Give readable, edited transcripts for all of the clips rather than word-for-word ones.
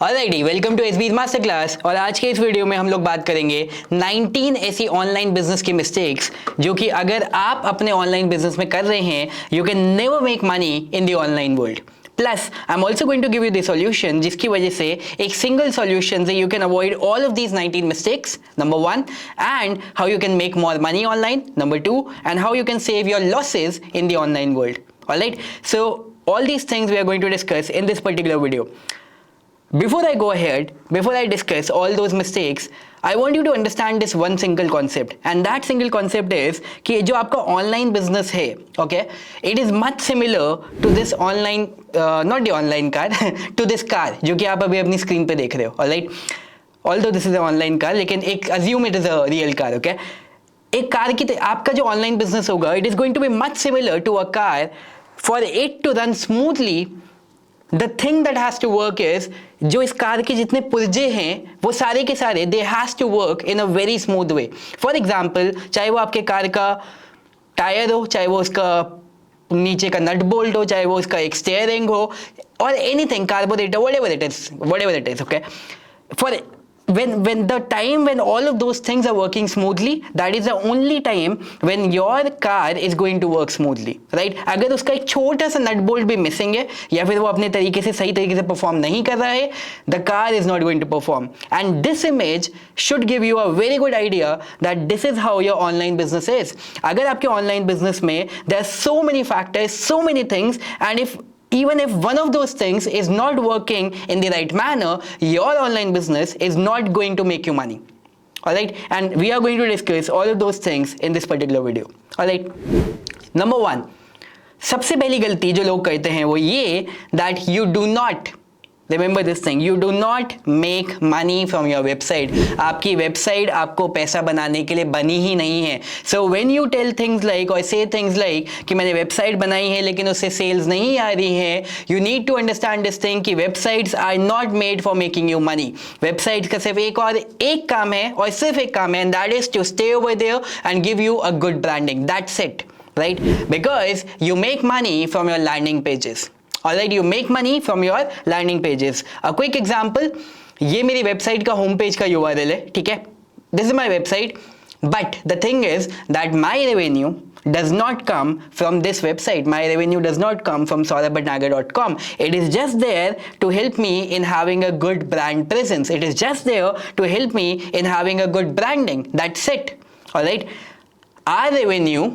Alrighty, welcome to एसबीज master class. और आज के इस वीडियो में हम लोग बात करेंगे 19 ऐसी ऑनलाइन बिजनेस की मिस्टेक्स जो कि अगर आप अपने ऑनलाइन बिजनेस में कर रहे हैं, you can never make money in the online world. Plus I am also going to give you the solution, जिसकी वजह से एक सिंगल सॉल्यूशन से you can avoid all of these 19 mistakes, number 1, and how you can make more money online, number 2, and how you can save your losses in the online world. Alright, so all these things we are going to discuss in this particular video. Before I go ahead, before I discuss all those mistakes, I want you to understand this one single concept, and that single concept is कि जो आपका online business है, okay, it is much similar to this online, not the online car, to this car जो कि आप अभी अपनी screen पे देख रहे हो, alright? Although this is an online car, लेकिन एक assume it is a real car, okay? एक कार की आपका जो online business होगा, it is going to be much similar to a car. For it to run smoothly, the thing that has to work is जो इस car के जितने पुर्जे हैं वो सारे के सारे they has to work in a very smooth way. For example, चाहे वो आपके कार का टायर हो, चाहे वो उसका नीचे का नट बोल्ट हो, चाहे वो उसका एक स्टीयरिंग हो, और anything, carburettor, whatever it is, okay. For when the time when all of those things are working smoothly, that is the only time when your car is going to work smoothly, right? अगर उसका एक छोटा सा nut bolt भी missing है या फिर वो अपने तरीके से सही तरीके से परफॉर्म नहीं कर रहा है, the car is not going to perform. And this image should give you a very good idea that this is how your online business is. अगर आपके online business में there are so many factors, so many things, and even if one of those things is not working in the right manner, your online business is not going to make you money. Alright, and we are going to discuss all of those things in this particular video. Alright, number 1, सबसे पहली गलती जो लोग करते हैं वो ये that you do not, remember this thing, you do not make money from your website. आपकी वेबसाइट आपको पैसा बनाने के लिए बनी ही नहीं है. So when you tell things like or say things like कि मैंने वेबसाइट बनाई है लेकिन उससे सेल्स नहीं आ रही है, you need to understand this thing कि websites are not made for making you money. Website का सिर्फ एक काम है और सिर्फ एक काम है, and that is to stay over there and give you a good branding. That's it, right? Because you make money from your landing pages. Alright, you make money from your landing pages. A quick example, ये मेरी website का home page का URL है, ठीक है? This is my website, but the thing is that my revenue does not come from this website. My revenue does not come from saurabhatnagar.com. It is just there to help me in having a good brand presence. It is just there to help me in having a good branding. That's it. Alright? Our revenue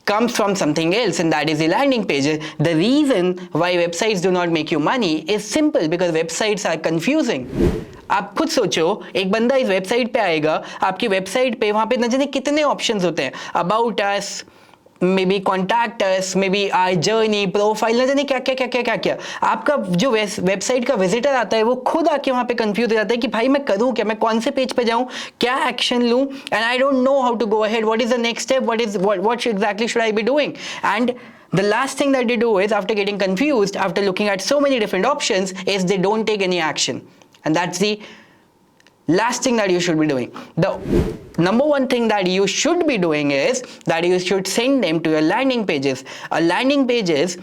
comes from something else, and that is the landing pages. The reason why websites do not make you money is simple, because websites are confusing. आप खुद सोचो, एक बंदा इस website पे आएगा, आपकी website पे वहां पे न जाने कितने ऑप्शंस होते हैं, about us, maybe contact us, maybe our journey, profile, न जाने क्या क्या क्या क्या क्या क्या। आपका जो वेबसाइट का विजिटर आता है वो खुद आके वहां पे कंफ्यूज हो जाता है कि भाई मैं करूं क्या, मैं कौन से पेज पे जाऊं, क्या एक्शन लूं, and I don't know how to go ahead, what is the next step, what exactly should I be doing. And the last thing that they do is, after getting confused, after looking at so many different options, is they don't take any action. And that's the last thing that you should be doing. The number one thing that you should be doing is that you should send them to your landing pages. A landing page is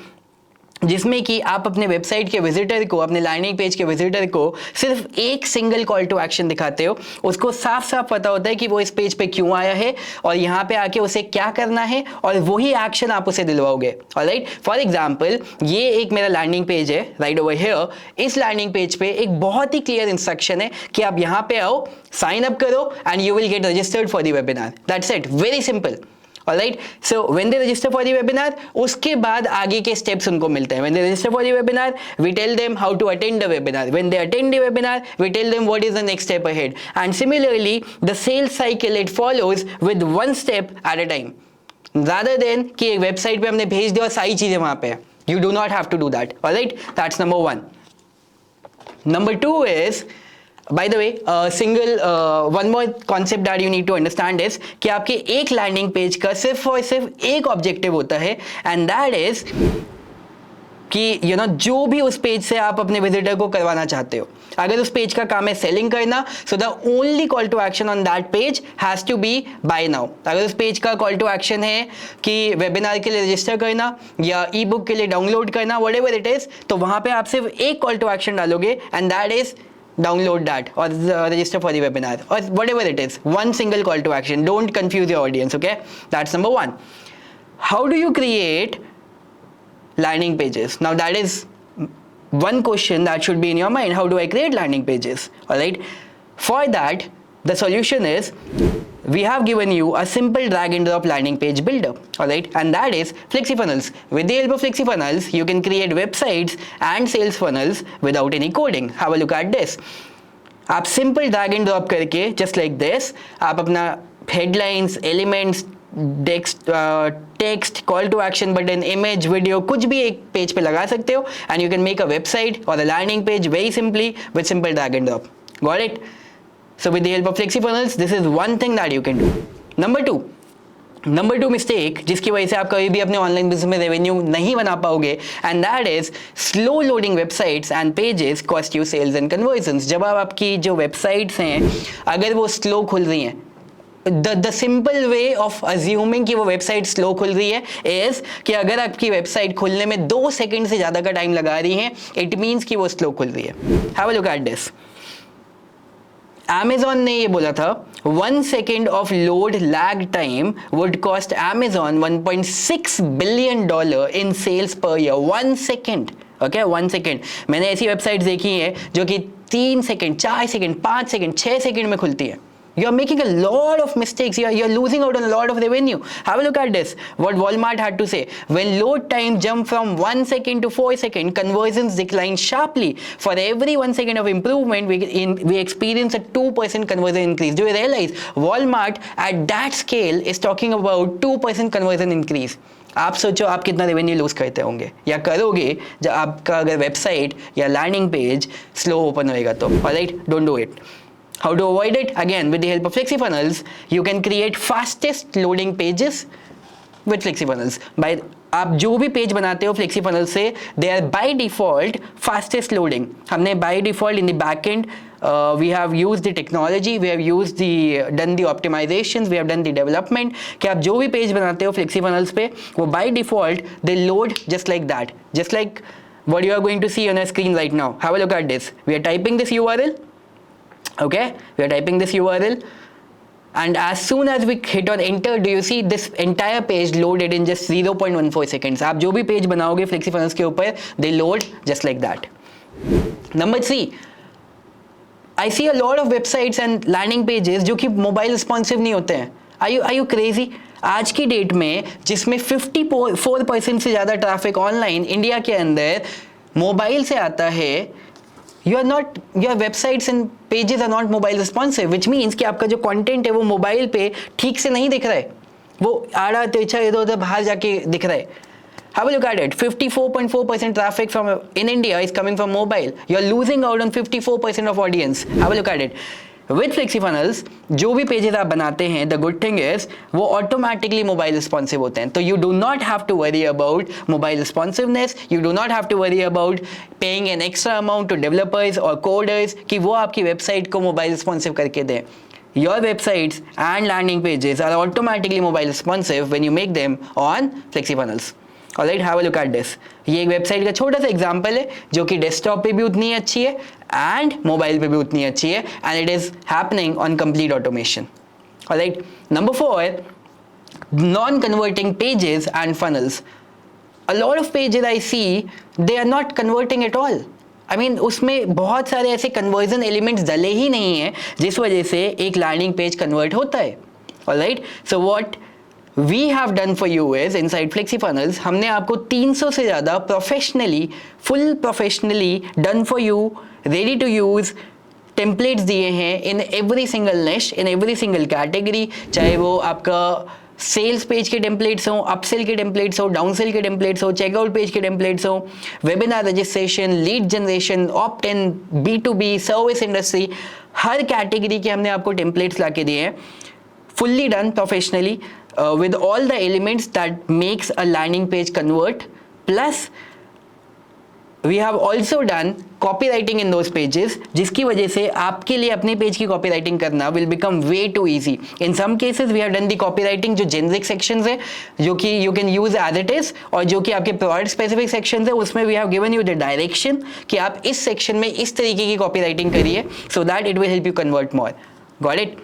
जिसमें कि आप अपने website के visitor को, अपने landing page के visitor को सिर्फ एक सिंगल कॉल टू एक्शन दिखाते हो. उसको साफ साफ पता होता है कि वो इस पेज पे क्यों आया है और यहाँ पे आके उसे क्या करना है, और वही एक्शन आप उसे दिलवाओगे. ऑलराइट, फॉर एग्जांपल ये एक मेरा लैंडिंग पेज है राइट ओवर हियर. इस लैंडिंग पेज पे एक बहुत ही क्लियर इंस्ट्रक्शन है कि आप यहाँ पे आओ, साइन अप करो, and you will get registered for the webinar. That's it, very simple. Alright, so when they register for the webinar, उसके बाद आगे के steps उनको मिलते हैं. When they register for the webinar, we tell them how to attend the webinar. When they attend the webinar, we tell them what is the next step ahead. And similarly, the sales cycle, it follows with one step at a time. Rather than कि एक website पे हमने भेज दिया और सारी चीजें वहां पे. You do not have to do that. Alright, that's number 1. Number 2 is, by the way, one more concept that you need to understand is कि आपके एक लैंडिंग पेज का सिर्फ और सिर्फ एक ऑब्जेक्टिव होता है, and that is कि जो भी उस पेज से आप अपने विजिटर को करवाना चाहते हो. अगर उस पेज का काम है सेलिंग करना, so the only call to action on that page has to be buy now. अगर उस पेज का कॉल टू एक्शन है कि वेबिनार के लिए रजिस्टर करना या ई बुक के लिए डाउनलोड करना, व्हाटएवर इट इज, तो वहां पे आप सिर्फ एक कॉल टू एक्शन डालोगे, and that is download that or register for the webinar or whatever it is. One single call to action. Don't confuse your audience, okay? That's number one. How do you create landing pages? Now that is one question that should be in your mind. How do I create landing pages? All right. For that, the solution is we have given you a simple drag and drop landing page builder, all right, and that is FlexiFunnels. With the help of FlexiFunnels, you can create websites and sales funnels without any coding. Have a look at this. आप simple drag and drop करके just like this, आप अपना headlines, elements, text, call to action button, image, video, कुछ भी एक page पे लगा सकते हो, and you can make a website or a landing page very simply with simple drag and drop. Got it? So with the help of FlexiFunnels, this is one thing that you can do. Number two mistake जिसकी वजह से आप कभी भी अपने online business में revenue नहीं बना पाओगे, and that is slow loading websites and pages cost you sales and conversions. जब आप आपकी जो वेबसाइट्स हैं अगर वो स्लो खुल रही हैं, the simple way of assuming कि वो वेबसाइट स्लो खुल रही है is कि अगर आपकी वेबसाइट खुलने में 2 सेकंड से ज़्यादा का टाइम लगा रही है, it means कि वो स्लो खुल रही है. Have a look at this. Amazon ने ये बोला था 1 second of load lag time would cost Amazon $1.6 billion in sales per year. 1 second. Okay 1 second. मैंने ऐसी वेबसाइट देखी है जो कि 3 सेकेंड, 4 सेकेंड, 5 सेकेंड, 6 सेकेंड में खुलती है. You are making a lot of mistakes. You are losing out on a lot of revenue. Have a look at this. What Walmart had to say. When load time jumped from 1 second to 4 seconds, conversions declined sharply. For every 1 second of improvement, we experience a 2% conversion increase. Do you realize Walmart at that scale is talking about 2% conversion increase? आप सोचो आप कितना revenue loose करते होंगे या करोगे जब आपका अगर वेबसाइट या लैंडिंग पेज स्लो ओपन होएगा तो. Alright, don't do it. How to avoid it? Again, with the help of FlexiFunnels, you can create fastest loading pages with FlexiFunnels. आप जो भी पेज बनाते हो FlexiFunnels से, they are by default fastest loading. हमने by default in the backend we have used the technology, we have done the optimizations, we have done the development कि आप जो भी पेज बनाते हो FlexiFunnels पे वो by default they load just like that, just like what you are going to see on your screen right now. Have a look at this. We are typing this URL. Okay, we are typing this URL and as soon as we hit on enter, do you see this entire page loaded in just 0.14 seconds. आप जो भी page बनाओगे FlexiFunnels के ऊपर they load just like that. Number 3, I see a lot of websites and landing pages जो कि mobile responsive नहीं होते हैं. Are you crazy? आज की डेट में जिसमें 54% से ज़्यादा ट्रैफिक ऑनलाइन इंडिया के अंदर मोबाइल से आता है, your websites and pages are not mobile responsive, which means कि आपका जो content है वो मोबाइल पे ठीक से नहीं दिख रहा है, वो आड़ा तिरछा इधर उधर बाहर जाके दिख रहा है. Have a look at it. 54.4% traffic in India is coming from mobile. You are losing out on 54% of audience. Have a look at it. With FlexiFunnels जो भी पेजेस आप बनाते हैं, the good thing is वो automatically mobile responsive होते हैं. तो you do not have to worry about mobile responsiveness. You do not have to worry about paying an extra amount to developers or coders कि वो आपकी website को mobile responsive करके दें. Your websites and landing pages are automatically mobile responsive when you make them on FlexiFunnels. Alright, have a look at this. ये एक website का छोटा सा एग्जाम्पल है जो कि डेस्कटॉप पे भी उतनी अच्छी है एंड मोबाइल पे भी उतनी अच्छी है and it is happening on complete automation. Alright, number 4, non converting pages and funnels. A lot of pages I see they are not converting at all. I mean उसमें बहुत सारे ऐसे कन्वर्जन एलिमेंट्स डले ही नहीं है जिस वजह से एक लैंडिंग पेज कन्वर्ट होता है. Alright, so what we have done for you is inside FlexiFunnels हमने आपको 300 से ज़्यादा full professionally done for you ready to use templates दिए हैं in every single niche, in every single category. चाहे वो आपका सेल्स पेज के टेम्पलेट्स हो, अपसेल के टेम्पलेट्स हो, डाउनसेल के टेम्पलेट्स हो, चेकआउट पेज के टेम्पलेट्स हो, webinar registration, lead generation, opt in, B2B, service industry, हर कैटेगरी के हमने आपको टेम्पलेट्स ला के दिए हैं. Fully done professionally with all the elements that makes a landing page convert. Plus we have also done copy writing in those pages, जिसकी वजह से आपके लिए अपने पेज की कॉपी राइटिंग करना will become way too easy. In some cases we have done the copy writing जो generic sections है, जो कि you can use as it is, और जो कि आपके प्रोडक्ट स्पेसिफिक सेक्शंस है, उसमें we have given you the direction कि आप इस सेक्शन में इस तरीके की कॉपी राइटिंग करिए, so that it will help you convert more. Got it?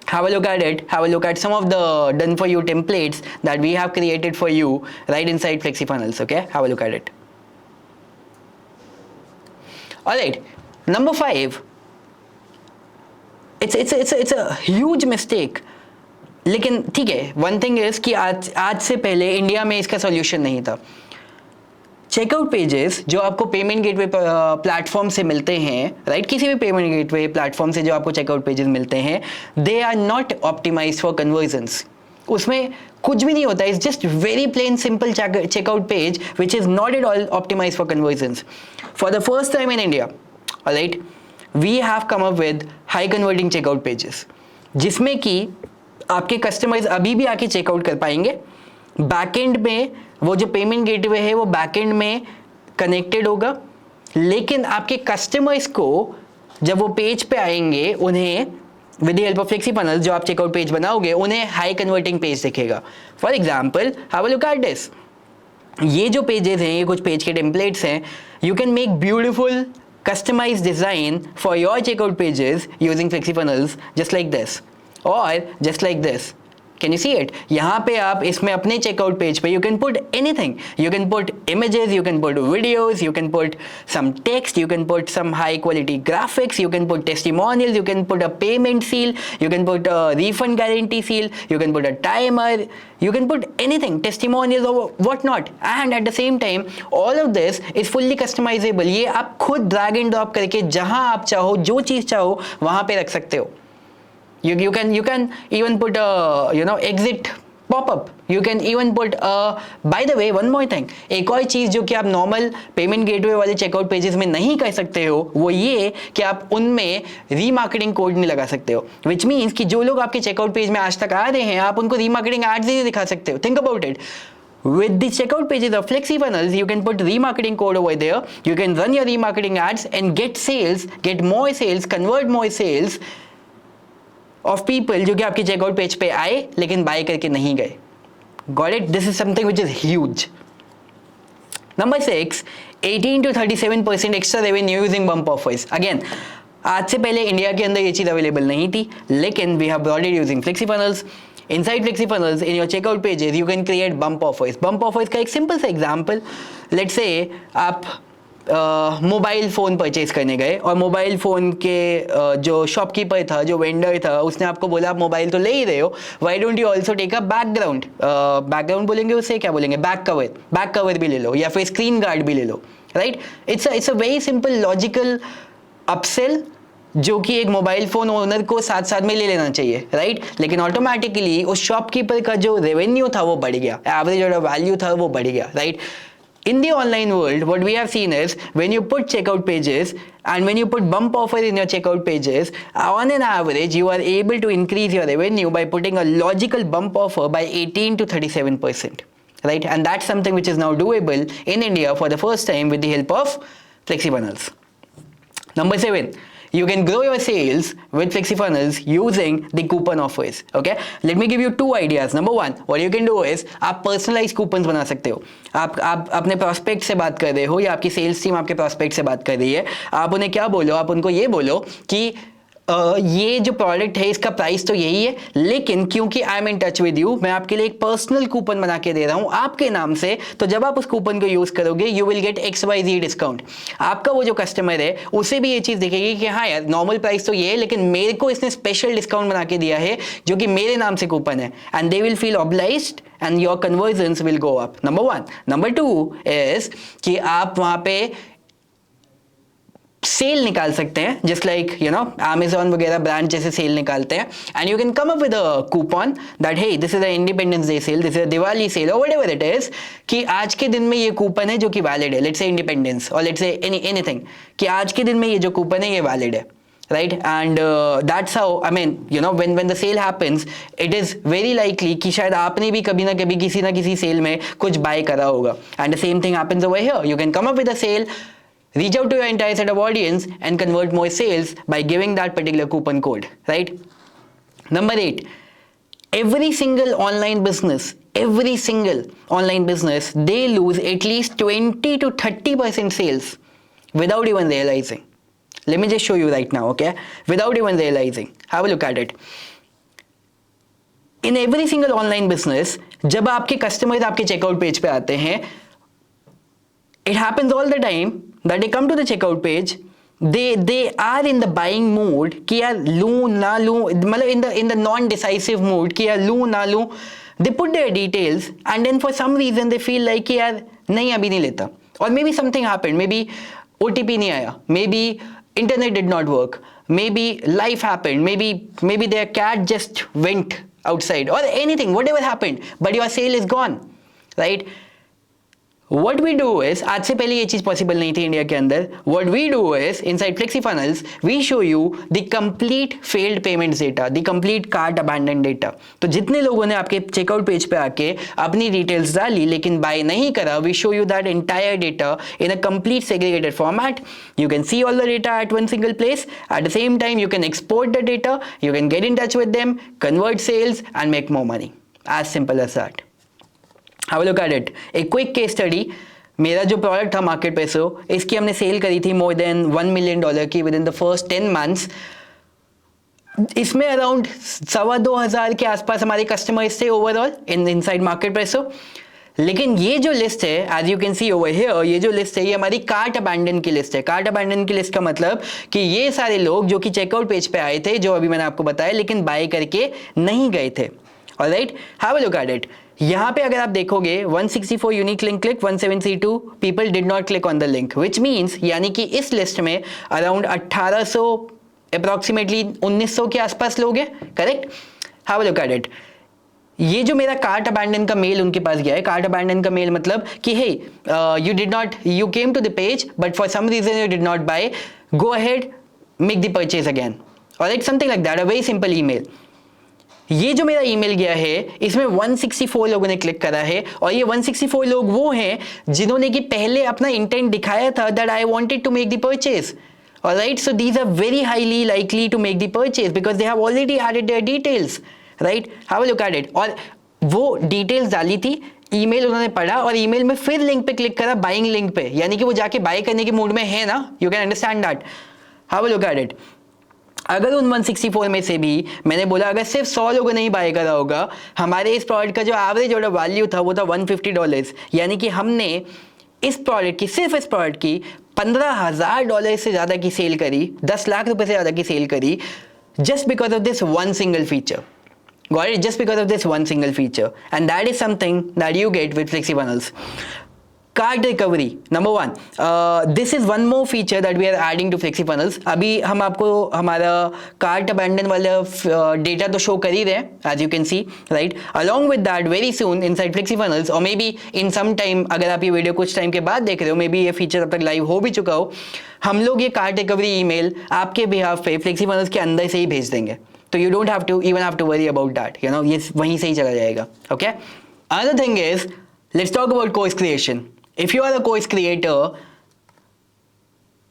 Have a look at it. Have a look at some of the done for you templates that we have created for you right inside FlexiFunnels. Okay, have a look at it. All right, number 5. It's a huge mistake. लेकिन ठीक है, one thing is कि आज से पहले India में इसका solution नहीं था। चेकआउट पेजेस जो आपको पेमेंट गेटवे प्लेटफॉर्म से मिलते हैं, राइट, किसी भी पेमेंट गेटवे प्लेटफॉर्म से जो आपको चेकआउट पेजेस मिलते हैं, they are not optimised for conversions. उसमें कुछ भी नहीं होता, it's just very plain simple checkout page which is not at all optimised for conversions. For the first time in India, right, we have come up with high converting checkout pages, जिसमें कि आपके customers अभी भी आके checkout कर पाएंगे। Backend में वो जो पेमेंट गेटवे है वो बैकएंड में कनेक्टेड होगा, लेकिन आपके कस्टमर्स को जब वो पेज पे आएंगे, उन्हें with the help of FlexiFunnels जो आप चेकआउट पेज बनाओगे, उन्हें हाई कन्वर्टिंग पेज दिखेगा। For example, have a look at this. ये जो पेजेस हैं, ये कुछ पेज के टेम्पलेट्स हैं। You can make beautiful customized design for your checkout pages using FlexiFunnels just like this or just like this. Can you see it? यहाँ पे आप इसमें अपने चेकआउट पेज पे you can put anything. You can put images, you can put videos, you can put some text, you can put some high quality graphics, you can put testimonials, you can put a payment seal, you can put a refund guarantee seal, you can put a timer, you can put anything, testimonials or whatnot. And at the same time, all of this is fully customizable. ये आप खुद drag and drop करके जहाँ आप चाहो, जो चीज़ चाहो वहाँ पे रख सकते हो. You can even put a exit pop-up. You can even put a, by the way, one more thing. एक और चीज़ जो कि आप नॉर्मल पेमेंट गेटवे वाले चेकआउट पेजेस में नहीं कर सकते हो, वो ये कि आप उनमें रीमार्केटिंग कोड नहीं लगा सकते हो, विच मीन्स कि जो लोग आपके चेकआउट पेज में आज तक आ रहे हैं, आप उनको रीमार्केटिंग एड्स नहीं दिखा सकते हो. Think about it. With the checkout pages of FlexiFunnels, you can put remarketing code over there. You can run your remarketing ads and get sales, get more sales, convert more sales of people जो कि आपके checkout page पे आए लेकिन bye करके नहीं गए. Got it? This is something which is huge. Number 6, 18 to 37% extra revenue using bump offers. Again, आज से पहले इंडिया के अंदर ये चीज़ अवेलेबल नहीं थी, लेकिन we have brought it using FlexiFunnels. Inside FlexiFunnels, in your checkout pages, you can create bump offers. Bump offers का एक सिंपल सा एग्जाम्पल, let's say आप मोबाइल फ़ोन परचेज करने गए और मोबाइल फ़ोन के जो शॉपकीपर था, जो वेंडर था, उसने आपको बोला आप मोबाइल तो ले ही रहे हो, why don't you also take a background बोलेंगे उसे, क्या बोलेंगे, बैक कवर भी ले लो या फिर स्क्रीन गार्ड भी ले लो, right. It's a very simple logical upsell जो कि एक मोबाइल फ़ोन ओनर को साथ साथ में ले लेना चाहिए, राइट. लेकिन ऑटोमेटिकली उस शॉपकीपर का जो रेवेन्यू था वो बढ़ गया, एवरेज जो वैल्यू था वो बढ़ गया, right. In the online world, what we have seen is when you put checkout pages and when you put bump offer in your checkout pages, on an average, you are able to increase your revenue by putting a logical bump offer by 18 to 37%, right? And that's something which is now doable in India for the first time with the help of FlexiFunnels. Number 7. You can grow your sales with FlexiFunnels using the coupon offers. Okay, let me give you two ideas. Number 1, what you can do is आप personalized coupons बना सकते हो. आप अपने prospect से बात कर रहे हो या आपकी sales team आपके prospect से बात कर रही है, आप उन्हें क्या बोलो, आप उनको ये बोलो कि ये जो प्रोडक्ट है इसका प्राइस तो यही है, लेकिन क्योंकि I am in touch with you, मैं आपके लिए एक पर्सनल कूपन बना के दे रहा हूँ आपके नाम से, तो जब आप उस कूपन को यूज़ करोगे you will get XYZ discount. आपका वो जो कस्टमर है उसे भी ये चीज़ दिखेगी कि हाँ यार, नॉर्मल प्राइस तो ये है, लेकिन मेरे को इसने स्पेशल डिस्काउंट बना के दिया है जो कि मेरे नाम से कूपन है, and they will feel obliged and your conversions will go up. Number 1. Number 2 is कि आप वहाँ पे सेल निकाल सकते हैं, जस्ट लाइक Amazon वगैरह ब्रांड जैसे सेल निकालते हैं, and you can come up with a coupon that hey this is a Independence Day sale, this is a Diwali sale और व्हाटएवर इट इज, कि आज के दिन में ये कूपन है जो कि वैलिड है, लेट्स से इंडिपेंडेंस और लेट्स से एनीथिंग, कि आज के दिन में ये जो कूपन है ये वैलिड है, right? And that's how, I mean, you know, when the sale happens, it is very likely कि शायद आपने भी कभी ना कभी किसी ना किसी सेल में कुछ बाय करा होगा. And the same thing happens over here. You can come up with a sale, reach out to your entire set of audience and convert more sales by giving that particular coupon code, right? Number 8, every single online business, they lose at least 20 to 30% sales without even realizing. Let me just show you right now, okay? Without even realizing. Have a look at it. In every single online business, जब आपके customers आपके checkout page पे आते हैं, it happens all the time that they come to the checkout page, they are in the buying mood कि यार लूँ ना लूँ, मतलब in the non-decisive mood कि यार लूँ ना लूँ. They put their details and then for some reason they feel like कि यार नहीं अभी नहीं लेता. Or maybe something happened, maybe OTP नहीं आया, maybe internet did not work, maybe life happened, maybe their cat just went outside or anything, whatever happened, but your sale is gone, right? What we do is, आज से पहले ये चीज possible नहीं थी India के अंदर. What we do is, inside FlexiFunnels, we show you the complete failed payments data, the complete cart abandoned data. तो जितने लोगों ने आपके चेकआउट पेज पे आके अपनी डिटेल्स डाली लेकिन बाय नहीं करा, we show you that entire data in a complete segregated format. You can see all the data at one single place. At the same time, you can export the data, you can get in touch with them, convert sales and make more money. As simple as that. Have a look at it. A quick case study. मेरा जो product था market पैसो, इसकी हमने cell करी थी more than $1 million की with in the first 10 months. इसमें अराउंड 2,500 के आसपास हमारे कस्टमर्स थे ओवरऑल इनसाइड मार्केट पैसो. लेकिन ये जो लिस्ट है, as you can see over here, ये जो लिस्ट है ये हमारी कार्ट अबैंडन की लिस्ट है. कार्ट अबैंडन की लिस्ट का मतलब कि ये सारे लोग जो कि चेकआउट पेज पे आए थे, जो अभी मैंने आपको बताया, लेकिन बाय करके नहीं गए थे. Alright, have a look at it. यहाँ पे अगर आप देखोगे 164 unique link click, 172 people did not click on the link, which means यानी कि इस लिस्ट में अराउंड 1800 अप्रॉक्सीमेटली 1900 के आसपास लोग हैं. Correct. Have a look at it. ये जो मेरा कार्ट अबैंडन का मेल उनके पास गया है, कार्ट अबैंडन का मेल मतलब कि hey you came to the page but for some reason you did not buy, go ahead, make the purchase again, alright, something like that, a very simple email. ये जो मेरा email गया है इसमें 164 लोगों ने क्लिक करा है और ये 164 लोग वो हैं जिन्होंने कि पहले अपना इंटेंट दिखाया था that I wanted to make the purchase. Alright, so these are very highly likely to make the purchase because they have already added their details, right. Have a look at it. और वो details डाली थी, email उन्होंने पढ़ा और email में फिर link पे क्लिक करा, बाइंग लिंक पे, यानी कि वो जाके बाय करने के मूड में है ना. You can understand that. Have a look at it. अगर उन 164 में से भी मैंने बोला अगर सिर्फ 100 लोगों ने ही बाय करा होगा, हमारे इस प्रोडक्ट का जो एवरेज ऑर्डर वैल्यू था वो था $150, यानी कि हमने इस प्रोडक्ट की, सिर्फ इस प्रोडक्ट की $15,000 से ज़्यादा की सेल करी, 10 लाख रुपए से ज़्यादा की सेल करी, just because of this one single feature. Got it? Just because of this one single feature, and that is something that you get with FlexiFunnels. Cart recovery, number one. This is one more feature that we are adding to FlexiFunnels. अभी हम आपको हमारा cart abandon वाला data तो show कर ही रहे हैं, as you can see, right? Along with that, very soon inside FlexiFunnels, or maybe in some time, अगर आप ये वीडियो कुछ टाइम के बाद देख रहे हो, मे बी ये फीचर अब तक लाइव हो भी चुका हो, हम लोग ये कार्ट रिकवरी ईमेल आपके बिहाफ पे FlexiFunnels के अंदर से ही भेज देंगे. तो you don't have to worry about that, you know, ये वहीं से ही चला जाएगा. Okay? Another thing is, let's talk about course creation. If you are a course creator,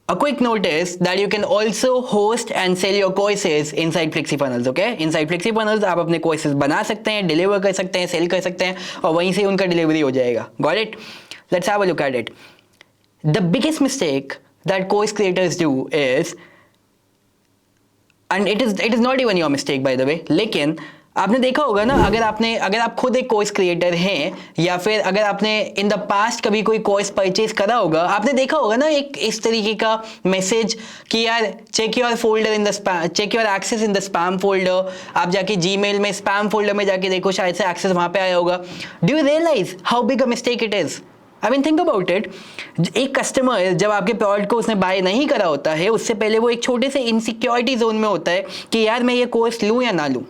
a quick note is that you can also host and sell your courses inside FlexiFunnels, okay? Inside FlexiFunnels आप अपने courses बना सकते हैं, deliver कर सकते हैं, sell कर सकते हैं और वहीं से उनका delivery हो जाएगा. Got it? Let's have a look at it. The biggest mistake that course creators do is, and it is not even your mistake by the way, लेकिन आपने देखा होगा ना, अगर आप खुद एक कोर्स क्रिएटर हैं या फिर अगर आपने इन द पास्ट कभी कोई कोर्स परचेज करा होगा, आपने देखा होगा ना एक इस तरीके का मैसेज कि यार check your folder in the spam, check your access in the spam folder. आप जाके जीमेल में स्पैम फोल्डर में जाके देखो, शायद से एक्सेस वहां पे आया होगा. Do you realise how big a mistake it is? I mean think about it. एक कस्टमर जब आपके प्रोडक्ट को उसने बाय नहीं करा होता है, उससे पहले वो एक छोटे से इनसिक्योरिटी जोन में होता है कि यार मैं ये कोर्स लूँ या ना लूँ.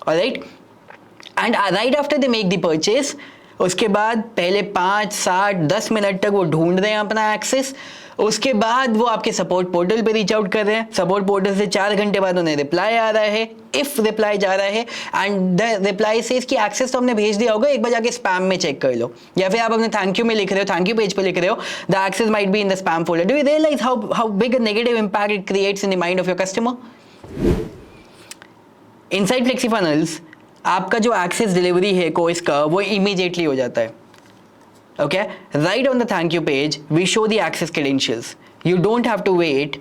Alright, and right after they make the purchase, उसके बाद पहले 5, 7, 10 मिनट तक वो ढूंढ रहे हैं अपना एक्सेस उसके बाद वो आपके सपोर्ट पोर्टल पे रीच आउट कर रहे हैं, सपोर्ट पोर्टल से 4 घंटे बाद उन्हें रिप्लाई आ रहा है, इफ रिप्लाई जा रहा है, एंड द रिप्लाई से इसकी एक्सेस तो हमने भेज दिया होगा, एक बार जाके स्पैम में चेक कर लो, या फिर आप अपने थैंक यू में लिख रहे हो, थैंक यू पेज पे लिख रहे हो, the access might be in the spam folder. Do you realise how big a negative impact it creates in the mind of your customer? Inside FlexiFunnels आपका जो एक्सेस डिलीवरी है course का वो immediately हो जाता है. Okay, right on the thank you page we show the access credentials. You don't have to wait.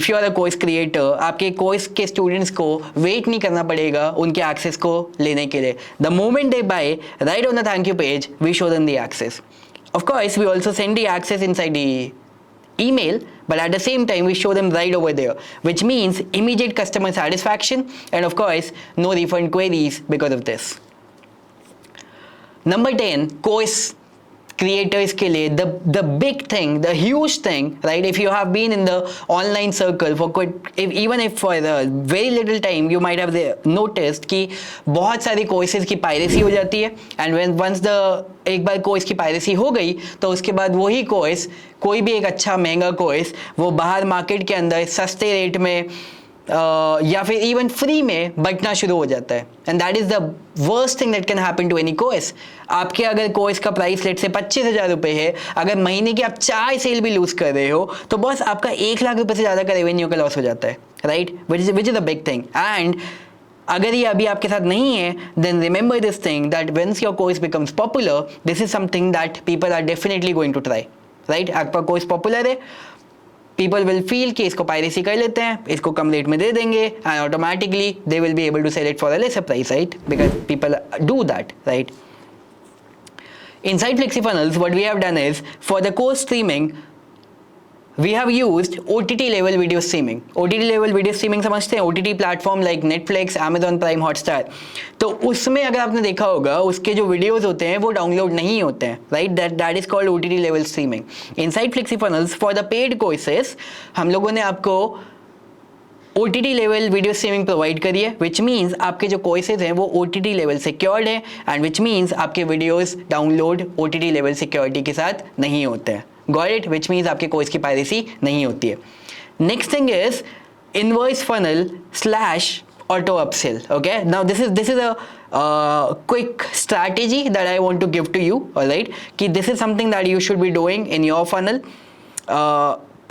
If you are a course creator, आपके course के स्टूडेंट्स को वेट नहीं करना पड़ेगा उनके एक्सेस को लेने के लिए. The moment they buy, right on the thank you page we show them the access. Of course we also send the access inside the email, but at the same time we show them right over there, which means immediate customer satisfaction and of course no refund queries because of this. Number 10, course creators के लिए the big thing, the huge thing, right? If you have been in the online circle for even if for a very little time, you might have noticed कि बहुत सारी courses की piracy हो जाती है, and when once एक बार course की piracy हो गई तो उसके बाद वही कोर्स, कोई भी एक अच्छा महंगा कोर्स वो बाहर मार्केट के अंदर सस्ते रेट में या फिर इवन फ्री में बंटना शुरू हो जाता है. And that is the worst thing that can happen to any course. आपके अगर कोर्स का प्राइस लेट से 25,000 रुपये है, अगर महीने की आप 4 सेल भी लूज कर रहे हो तो बस आपका 1 लाख रुपये से ज़्यादा का रेवेन्यू का लॉस हो जाता है, right? Which is a big thing. And अगर ये अभी आपके साथ नहीं है, then remember this thing that whence your course becomes popular, this is something that people are definitely going to try, right? आपका कोर्स पॉपुलर है, पीपल विल फील कि इसको पायरेसी कर लेते हैं, इसको कम रेट में दे देंगे, and automatically they will be able to sell it for a lesser price, right? Because people do that, right? Inside FlexiFunnels, what we have done is for the course streaming, we have used OTT level video streaming. OTT level video streaming समझते हैं? OTT platform like Netflix, Amazon prime, Hotstar. तो उसमें अगर आपने देखा होगा उसके जो वीडियोस होते हैं वो डाउनलोड नहीं होते हैं, right? That is called OTT level streaming. Inside FlexiFunnels for the paid courses हम लोगों ने आपको OTT level video streaming provide करी है, विच मीन्स आपके जो कोर्सेज हैं वो OTT लेवल सिक्योर्ड है, एंड विच मीन्स आपके videos download OTT level security के साथ नहीं होते हैं. Got it? Which means आपके कोर्स की पायरेसी नहीं होती है. Next thing is invoice funnel / auto upsell. Okay, now this is a quick strategy that I want to give to you. All right, कि this is something that you should be doing in your funnel,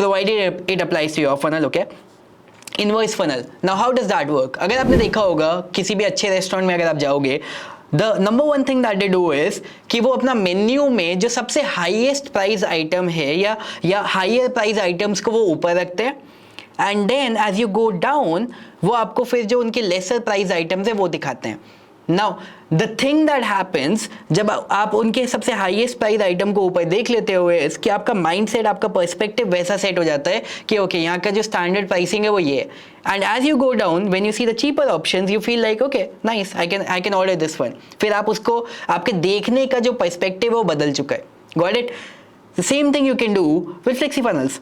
provided it applies to your funnel. Okay. Invoice funnel. Now how does that work? अगर आपने देखा होगा किसी भी अच्छे restaurant में अगर आप जाओगे, the number one thing that they do is कि वो अपना मेन्यू में जो सबसे हाईएस्ट प्राइस आइटम है या हायर प्राइस आइटम्स को वो ऊपर रखते हैं, and then as you go down वो आपको फिर जो उनके लेसर प्राइस आइटम्स है वो दिखाते हैं. Now the thing that happens जब आप उनके सबसे हाईएस्ट प्राइस आइटम को ऊपर देख लेते हो इस कि आपका माइंडसेट, आपका पर्सपेक्टिव वैसा सेट हो जाता है कि ओके यहाँ का जो स्टैंडर्ड प्राइसिंग है वो ये है. And as you go down when you see the cheaper options you feel like okay nice, I can order this one. फिर आप उसको, आपके देखने का जो पर्सपेक्टिव है वो बदल चुका है. Got it? The same thing you can do with FlexiFunnels.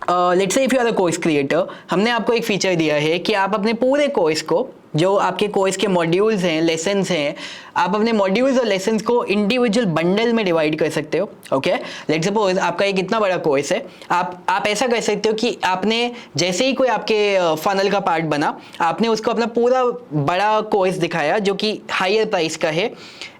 Let's say if you are a course creator, हमने आपको एक फीचर दिया है कि आप अपने पूरे कोर्स को, जो आपके कोर्स के मॉड्यूल्स हैं, लेसन्स हैं, आप अपने मॉड्यूल्स और लेसन्स को इंडिविजुअल बंडल में डिवाइड कर सकते हो. ओके, लेट्स सपोज आपका एक इतना बड़ा कोर्स है, आप ऐसा कर सकते हो कि आपने जैसे ही कोई आपके फनल का पार्ट बना, आपने उसको अपना पूरा बड़ा कोर्स दिखाया जो कि हायर प्राइस का है,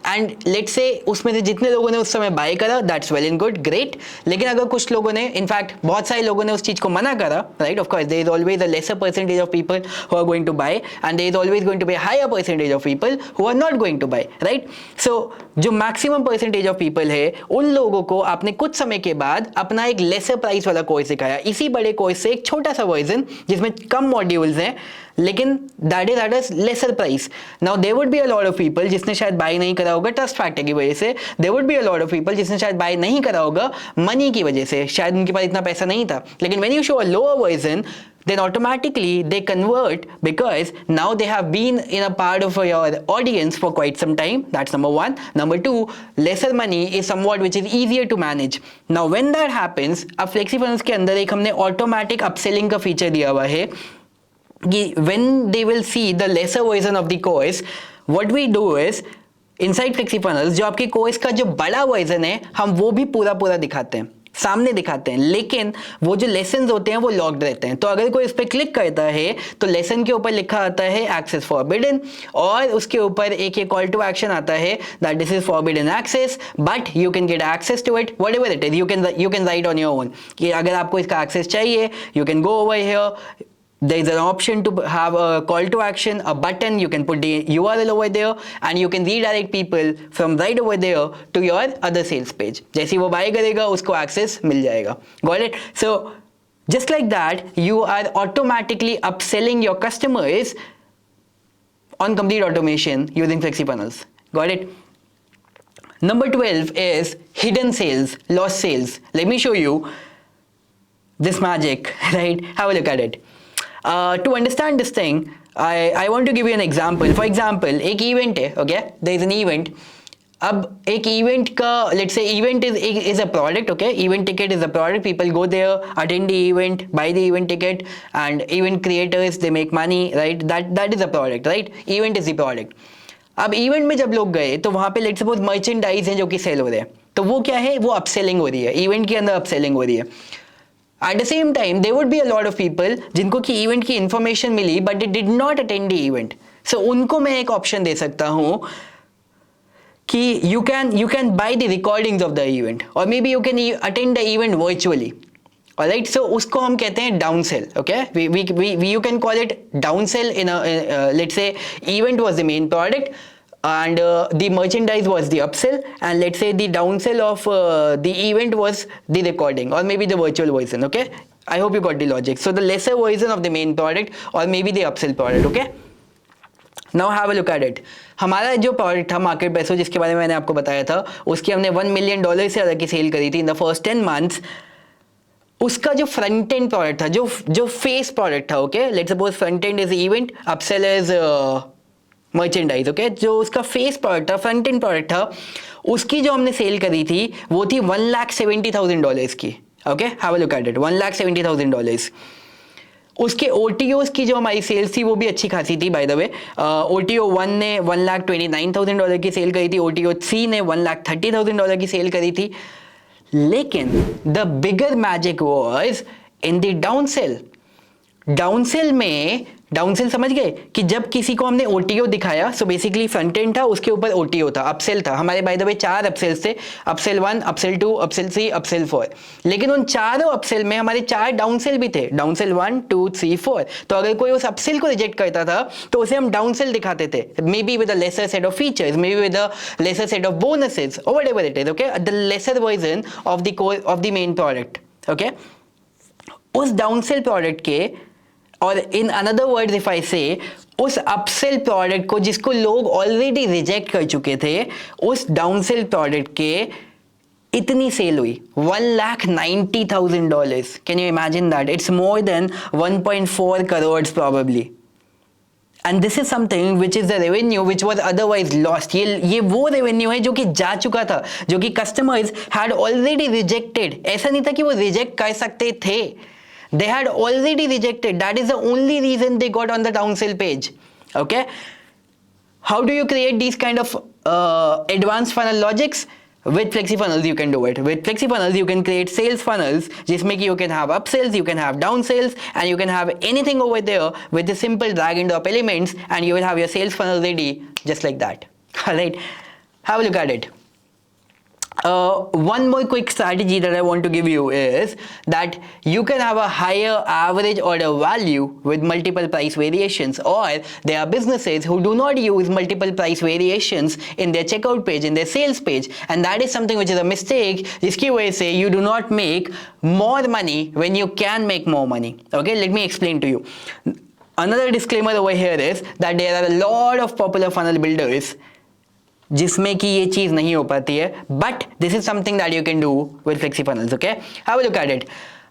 एंड लेट्स से उसमें से जितने लोगों ने उस समय बाय करा that's well and good, great. लेकिन अगर कुछ लोगों ने, इनफैक्ट बहुत सारे लोगों ने उस चीज़ को मना करा, right? Of course there is always a lesser percentage of people who are going to buy, and there is always going to be a higher percentage of people who are not going to buy, right? So जो maximum percentage of people है उन लोगों को आपने कुछ समय के बाद अपना एक लेसर प्राइस वाला कोर्स दिखाया, इसी बड़े कोर्स से एक छोटा सा वर्जन जिसमें कम मॉड्यूल्स हैं, लेकिन that is lesser price. Now there would be a lot of people जिसने शायद बाय नहीं करा होगा ट्रस्ट फैक्टर की वजह से, there would be a lot of people जिसने शायद बाय नहीं करा होगा मनी की वजह से, शायद उनके पास इतना पैसा नहीं था. लेकिन when you show a lower version, then automatically they convert because now they have been in a part of your audience for quite some time. That's number one. Number two, lesser money is somewhat which is easier to manage. Now when that happens, अब FlexiFunnels के अंदर एक हमने automatic upselling का feature दिया हुआ है कि when they will see the lesser version of the course, what we do is inside FlexiFunnels जो आपके कोर्स का जो बड़ा वर्जन है हम वो भी पूरा दिखाते हैं. सामने दिखाते हैं, लेकिन वो जो लेसन होते हैं वो लॉक्ड रहते हैं। तो अगर कोई इस पर क्लिक करता है तो लेसन के ऊपर लिखा आता है एक्सेस फॉरबिडन, और उसके ऊपर एक कॉल टू एक्शन आता है that this is forbidden access but you can get access to it whatever it is. You can write on your own कि अगर आपको इसका एक्सेस चाहिए, you can go over here, there is an option to have a call to action, a button, you can put the URL over there and you can redirect people from right over there to your other sales page. जैसे वो buy करेगा उसको access मिल जाएगा। Got it? So just like that you are automatically upselling your customers on complete automation using FlexiFunnels. Got it? Number 12 is hidden sales, lost sales. Let me show you this magic, right? Have a look at it. To understand this thing, I want to give you an example. For example, एक event है, okay? There is an event. अब एक event का, let's say event is a product, okay? Event ticket is a product. People go there, attend the event, buy the event ticket, and event creators they make money, right? That is a product, right? Event is the product. अब event में जब लोग गए तो वहाँ पे let's suppose merchandise है जो कि sell हो रहे हैं, तो वो क्या है, वो upselling हो रही है, event के अंदर upselling हो रही है। At the same time, there would be a lot of people जिनको कि इवेंट की इंफॉर्मेशन मिली but they did not attend the event. So उनको मैं एक ऑप्शन दे सकता हूँ कि you can buy the recordings of the event or maybe you can attend the event virtually. Alright, so उसको हम कहते हैं downsell. Okay, you can call it downsell in a let's say event was the main product and the merchandise was the upsell, and let's say the downsell of the event was the recording or maybe the virtual version. Okay, I hope you got the logic. So the lesser version of the main product or maybe the upsell product. Okay, now have a look at it. हमारा जो product था market पैसो, जिसके बारे में मैंने आपको बताया था, उसकी हमने $1 million से ज़्यादा की सेल करी थी इन द फर्स्ट 10 months। उसका जो फ्रंट एंड प्रोडक्ट था, जो फेस प्रोडक्ट था, okay, let's suppose front end is event, upsell is merchandise, okay, जो उसका फेस प्रोडक्ट था, फ्रंट एंड प्रोडक्ट था, उसकी जो हमने सेल करी थी वो थी $170,000 की। Okay, have a look at it, $170,000। उसके OTOs की जो हमारी सेल्स थी वो भी अच्छी खासी थी, बाय द वे। OTO 1 ने $129,000 की सेल करी थी, OTO 3 ने $130,000 की सेल करी थी। लेकिन the bigger magic was in the downsell. Downsell में, डाउनसेल समझ गए कि जब किसी को हमने OTO दिखाया, सो बेसिकली फ्रंट एंड था, उसके ऊपर OTO था, अपसेल था। हमारे बाय द वे 4 अपसेल्स थे, अपसेल 1, अपसेल 2, अपसेल 3, अपसेल 4। लेकिन उन चारों अपसेल में हमारे 4 डाउनसेल भी थे, डाउनसेल 1, 2, 3, 4। तो अगर कोई उस अपसेल को रिजेक्ट करता था तो उसे हम डाउनसेल दिखाते थे, maybe with a lesser set of features, maybe with a lesser set of bonuses और whatever it is, okay, the lesser version of the core of the main product. Okay, उस downsell product के, और in another words if I say, उस upsell product को जिसको लोग already reject कर चुके थे, उस डाउनसेल प्रोडक्ट के इतनी सेल हुई $190,000। Can you imagine that? It's more than 1.4 crores probably, and this is something which is the revenue which was otherwise lost। ये वो रेवेन्यू है जो कि जा चुका था, जो कि कस्टमर्स हैड ऑलरेडी रिजेक्टेड। ऐसा नहीं था कि वो रिजेक्ट कर सकते थे, they had already rejected. That is the only reason they got on the downsell page. Okay, how do you create these kind of advanced funnel logics? With FlexiFunnels you can do it. With FlexiFunnels you can create sales funnels जिसमें कि you can have upsells, you can have downsells, and you can have anything over there with the simple drag and drop elements, and you will have your sales funnel ready just like that. Alright, have a look at it. One more quick strategy that I want to give you is that you can have a higher average order value with multiple price variations, or there are businesses who do not use multiple price variations in their checkout page, in their sales page, and that is something which is a mistake, जिसकी वजह से you do not make more money when you can make more money. Okay, let me explain to you. Another disclaimer over here is that there are a lot of popular funnel builders जिसमें कि ये चीज नहीं हो पाती है, but this is something that you can do with FlexiFunnels. Okay, have a look at it.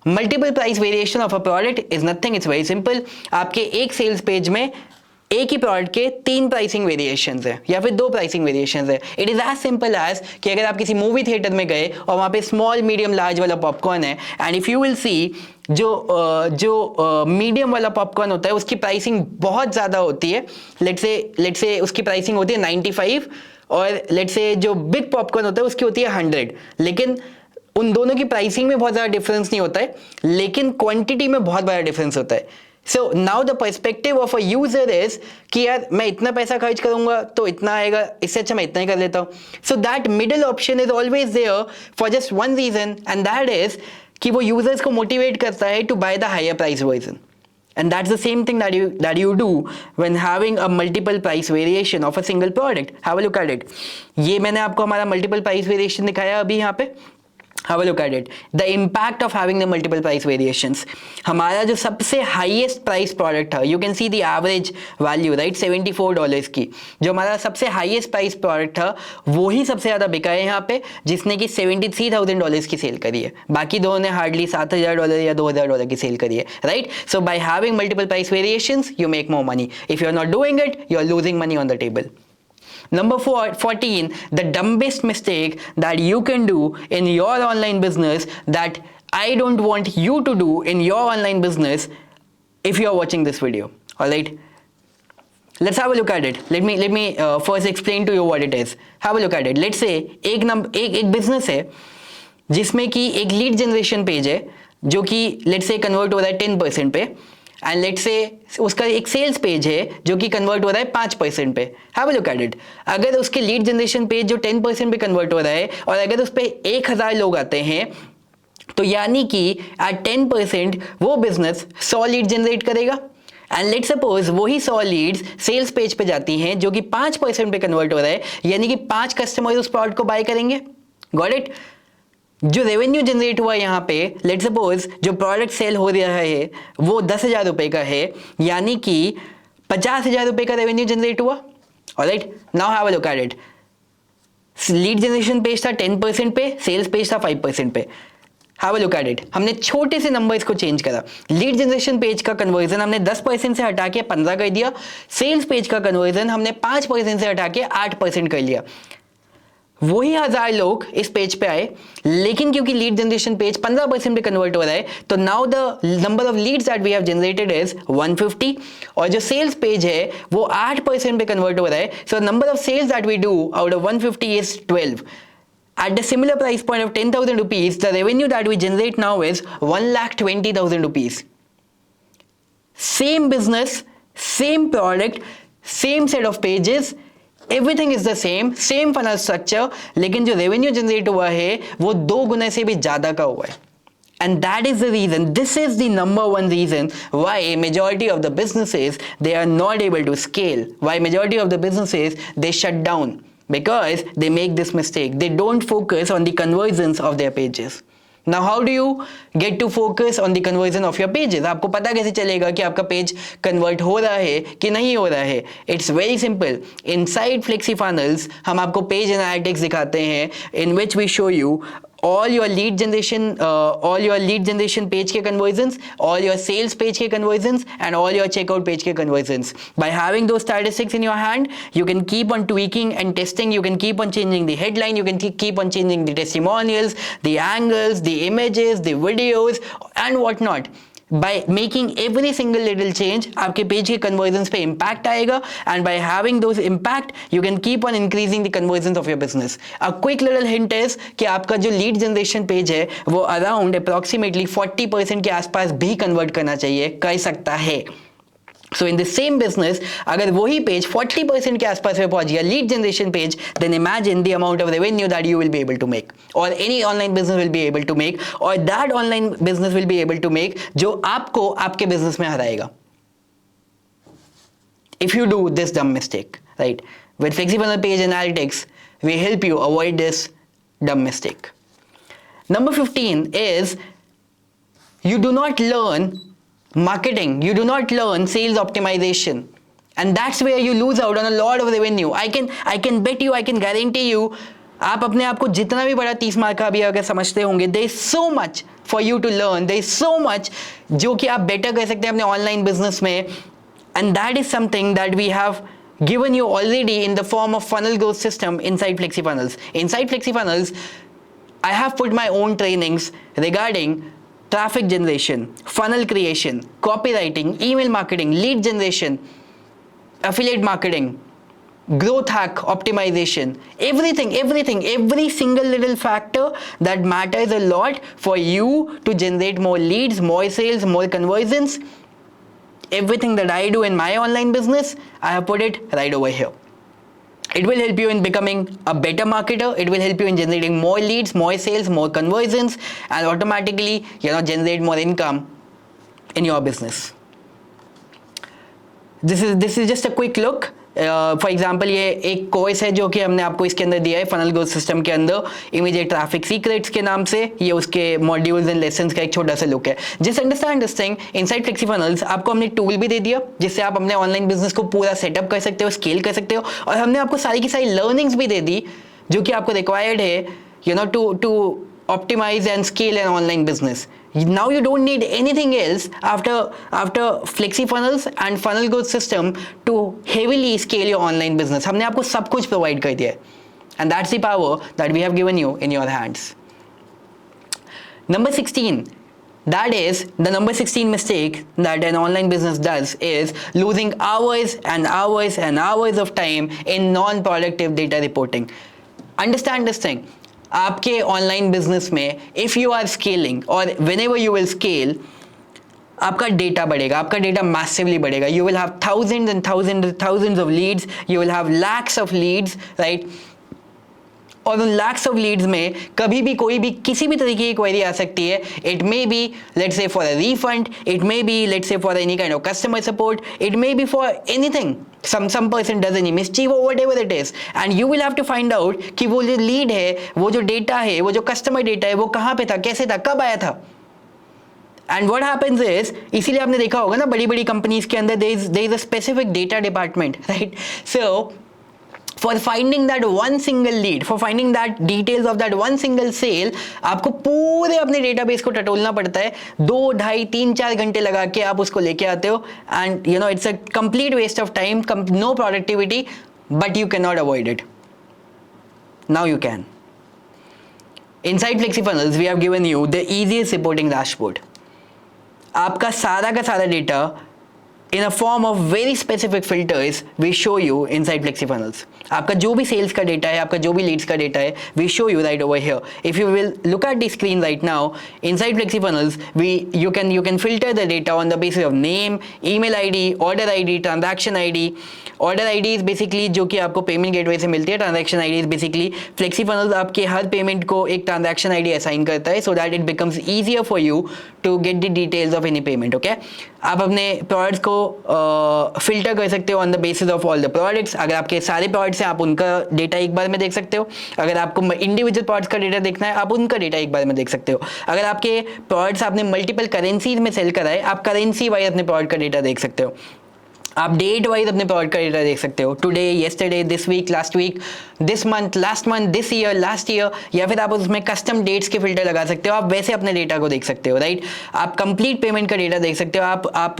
Multiple price variation of a product is nothing, it's very simple. आपके एक सेल्स पेज में एक ही प्रोडक्ट के 3 प्राइसिंग वेरिएशंस है या फिर 2 pricing variations है. It is as simple as कि अगर आप किसी मूवी थिएटर में गए और वहाँ पे स्मॉल मीडियम लार्ज वाला पॉपकॉर्न है, and if you will see जो मीडियम वाला पॉपकॉर्न होता है उसकी प्राइसिंग बहुत ज़्यादा होती है. लेट्स से उसकी प्राइसिंग होती है 95, और लेट्स से जो बिग पॉपकॉर्न होता है उसकी होती है 100. लेकिन उन दोनों की प्राइसिंग में बहुत ज़्यादा डिफरेंस नहीं होता है, लेकिन क्वांटिटी में बहुत बड़ा डिफरेंस होता है. So now the perspective of a user is कि यार मैं इतना पैसा खर्च करूंगा तो इतना आएगा, इससे अच्छा मैं इतना ही कर लेता हूं. So that middle option is always there for just one reason, and that is कि वो यूजर्स को मोटिवेट करता है to buy the higher price version. And that's the same thing that you do when having a multiple price variation of a single product. Have a look at it. ये मैंने आपको हमारा multiple price variation दिखाया अभी यहाँ पे. Have a look at it. The impact of having the multiple price variations. हमारा जो सबसे highest price product था, you can see the average value, right? $74 की. जो हमारा सबसे highest price product था, वो ही सबसे ज़्यादा बिका है यहाँ पे, जिसने कि $73,000 की सेल करी है. बाकी दोनों ने हार्डली $7,000 या $2,000 की सेल करी है, right? So by having multiple price variations, you make more money. If you're not doing it, you're losing money on the table. Number 14, the dumbest mistake that you can do in your online business that I don't want you to do in your online business if you are watching this video. All right, let's have a look at it. Let me first explain to you what it is. Have a look at it. Let's say एक business है जिसमें कि एक lead generation page है जो कि let's say convert हो रहा है 10% पे, एंड लेट्स से उसका एक सेल्स पेज है जो कि कन्वर्ट हो रहा है 5% पे. Have a look at it. अगर उसके लीड जनरेशन पेज जो 10% पे कन्वर्ट हो रहा है और अगर उस पर 1,000 लोग आते हैं तो यानी कि एट 10% वो बिजनेस 100 लीड जनरेट करेगा. एंड लेट्स सपोज वही 100 लीड्स सेल्स पेज पे जाती हैं जो कि 5% पे कन्वर्ट हो रहा है, यानी कि 5 कस्टमर उस प्रोडक्ट को बाय करेंगे. Got it. जो रेवेन्यू जनरेट हुआ यहाँ पे, लेट्स सपोज जो प्रोडक्ट सेल हो रहा है वो 10,000 रुपए का है, यानी कि 50,000 रुपए का रेवेन्यू जनरेट हुआ. Alright, now have a look at it. Lead generation page था 10% पे, सेल्स पेज था 5% पे. Have a look at it. हमने छोटे से नंबर्स को चेंज करा. लीड जनरेशन पेज का कन्वर्जन हमने 10% से हटा के 15 कर दिया. सेल्स पेज का कन्वर्जन हमने 5% से हटा के 8% कर लिया. वही 1,000 लोग इस पेज पे आए, लेकिन क्योंकि लीड जनरेशन पेज 15% पे कन्वर्ट हो रहा है तो now the number of leads that we have generated is 150, और जो सेल्स पेज है वो 8% पे कन्वर्ट हो रहा है. So number of sales that we do out of 150 is 12. At the similar price point of 10,000 rupees, the revenue that we generate now is 1,20,000 rupees. Same business, same product, same set of pages, everything is the same funnel structure, लेकिन जो revenue generate हुआ है वो 2 गुना से भी ज़्यादा का हुआ है. And that is the reason, this is the number one reason why majority of the businesses, they are not able to scale. Why majority of the businesses, they shut down. Because they make this mistake. They don't focus on the conversions of their pages. Now how do you get to focus on the conversion of your pages? आपको पता कैसे चलेगा कि आपका page convert हो रहा है कि नहीं हो रहा है? It's very simple. Inside FlexiFunnels हम आपको पेज एनालिटिक्स दिखाते हैं in which we show you all your lead generation page के conversions, all your sales page के conversions, and all your checkout page के conversions. By having those statistics in your hand, you can keep on tweaking and testing. You can keep on changing the headline. You can keep on changing the testimonials, the angles, the images, the videos, and whatnot. By making every single little change, आपके page के conversions पे impact आएगा, and by having those impact, you can keep on increasing the conversions of your business. A quick little hint is कि आपका जो lead generation page है वो around approximately 40% के आसपास भी convert करना चाहिए, कर सकता है. So in the same business, अगर वही पेज 40% के आसपास में पहुंच गया, lead generation page, then imagine the amount of revenue that you will be able to make, or any online business will be able to make, or that online business will be able to make, जो आपको आपके business में हराएगा. If you do this dumb mistake, right? With FlexiFunnels Page Analytics, we help you avoid this dumb mistake. Number 15 is you do not learn marketing, you do not learn sales optimization, and that's where you lose out on a lot of revenue. I can bet you, I can guarantee you, आप अपने आप को जितना भी बड़ा 30 mark का भी अगर समझते होंगे, there is so much for you to learn, there is so much जो कि आप बेटर कर सकते हैं अपने ऑनलाइन बिजनेस में, and that is something that we have given you already in the form of funnel growth system inside FlexiFunnels. Inside FlexiFunnels, I have put my own trainings regarding traffic generation, funnel creation, copywriting, email marketing, lead generation, affiliate marketing, growth hack optimization, every single little factor that matters a lot for you to generate more leads, more sales, more conversions. Everything that I do in my online business, I have put it right over here. It will help you in becoming a better marketer. It will help you in generating more leads, more sales, more conversions, and automatically generate more income in your business. This is just a quick look. For example ये एक course है जो कि हमने आपको इसके अंदर दिया है फनल ग्रोथ सिस्टम के अंदर, इमीडिएट ट्रैफिक सीक्रेट्स के नाम से. ये उसके मॉड्यूल्स एंड लेसन्स का एक छोटा सा लुक है. Just understand this thing, inside FlexiFunnels आपको हमने टूल भी दे दिया जिससे आप अपने ऑनलाइन बिजनेस को पूरा सेटअप कर सकते हो, स्केल कर सकते हो, और हमने आपको सारी की सारी लर्निंग्स भी दे दी जो कि आपको रिक्वायर्ड है to optimize and scale an online business. Now you don't need anything else after FlexiFunnels and Funnel Growth System to heavily scale your online business. हमने आपको सब कुछ provide कर दिया है, and that's the power that we have given you in your hands. Number 16. That is the number 16 mistake that an online business does is losing hours and hours and hours of time in non-productive data reporting. Understand this thing. आपके online business में if you are scaling और whenever you will scale, आपका data बढ़ेगा, आपका data massively बढ़ेगा. You will have thousands and thousands of leads, you will have lakhs of leads, right. और उन lakhs of Leeds में कभी भी कोई भी किसी भी तरीके की क्वेरी आ सकती है. It may be let's say for a refund, it may be let's say for any kind of customer support, it may be for anything. some person does any mischief or whatever it is, and you will have to find out कि वो जो lead है, वो जो data है, वो जो customer data है, वो कहाँ पे था, कैसे था, कब आया था. And what happens is, इसीलिए आपने देखा होगा ना बड़ी बड़ी कंपनीज के अंदर there is a specific data department, right? So for finding that one single lead, for finding that details of that one single sale, आपको पूरे अपने डेटाबेस को टटोलना पड़ता है. 2, 2.5, 3, 4 घंटे लगा के आप उसको लेके आते हो, and it's a complete waste of time, no productivity, but you cannot avoid it. Now you can. Inside FlexiFunnels, we have given you the easiest reporting dashboard. आपका सारा का सारा data in a form of very specific filters we show you inside FlexiFunnels. आपका जो भी sales का data है, आपका जो भी लीड्स का डेटा है, we show you right over here. If you will look at the screen right now, inside FlexiFunnels, you can filter the data on the basis of name, email ID, order ID, transaction ID. Order ID is basically जो कि आपको payment gateway से मिलती है. Transaction ID is basically FlexiFunnels आपके हर payment को एक transaction ID assign करता है, so that it becomes easier for you to get the details of any payment. Okay? आप अपने प्रोडक्ट्स को फिल्टर कर सकते हो on the basis of all the products. अगर आपके सारे प्रोडक्ट्स हैं, आप उनका डेटा एक बार में देख सकते हो. अगर आपको इंडिविजुअल प्रोडक्ट्स का डेटा देखना है, आप उनका डेटा एक बार में देख सकते हो. अगर आपके प्रोडक्ट्स आपने मल्टीपल करेंसीज में सेल कराए, आप करेंसी वाइज अपने प्रोडक्ट का डेटा देख सकते हो. आप डेट वाइज अपने प्रोडक्ट का डेटा देख सकते हो. Today, yesterday, this week, last week, this month, last month, this year, last year, या फिर आप उसमें कस्टम डेट्स के फिल्टर लगा सकते हो. आप वैसे अपने डेटा को देख सकते हो, राइट. आप कंप्लीट पेमेंट का डेटा देख सकते हो. आप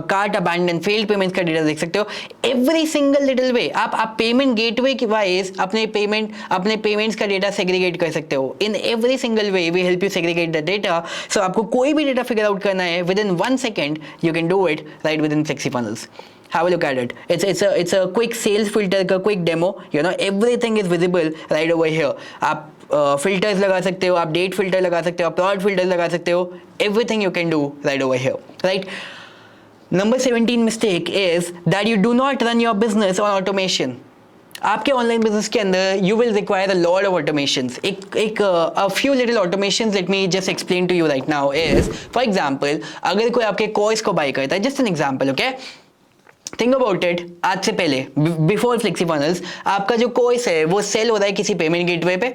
कार्ट अबैंडन फेल्ड पेमेंट्स का डेटा देख सकते हो. एवरी सिंगल लिटिल वे आप पेमेंट गेटवे के वाइज अपने पेमेंट्स का डेटा सेग्रीगेट कर सकते हो. In every single way we help you segregate the data. So आपको कोई भी डेटा फिगर आउट करना है within 1 second, you can do it right within FlexiFunnels. Have a look at it. It's a quick sales filter का quick demo. Everything is visible right over here. आप filters लगा सकते हो, आप date filter लगा सकते हो, आप product filter लगा सकते हो. Everything you can do right over here, right? Number 17 mistake is that you do not run your business on automation. आपके ऑनलाइन बिजनेस के अंदर you will require a lot of automations. a few little automations, let me just explain to you right now is, for example, अगर कोई आपके course को bye करता है, just an example, okay? Think about it. आज से पहले before FlexiFunnels आपका जो कोर्स है वो सेल हो रहा है किसी पेमेंट गेटवे पे.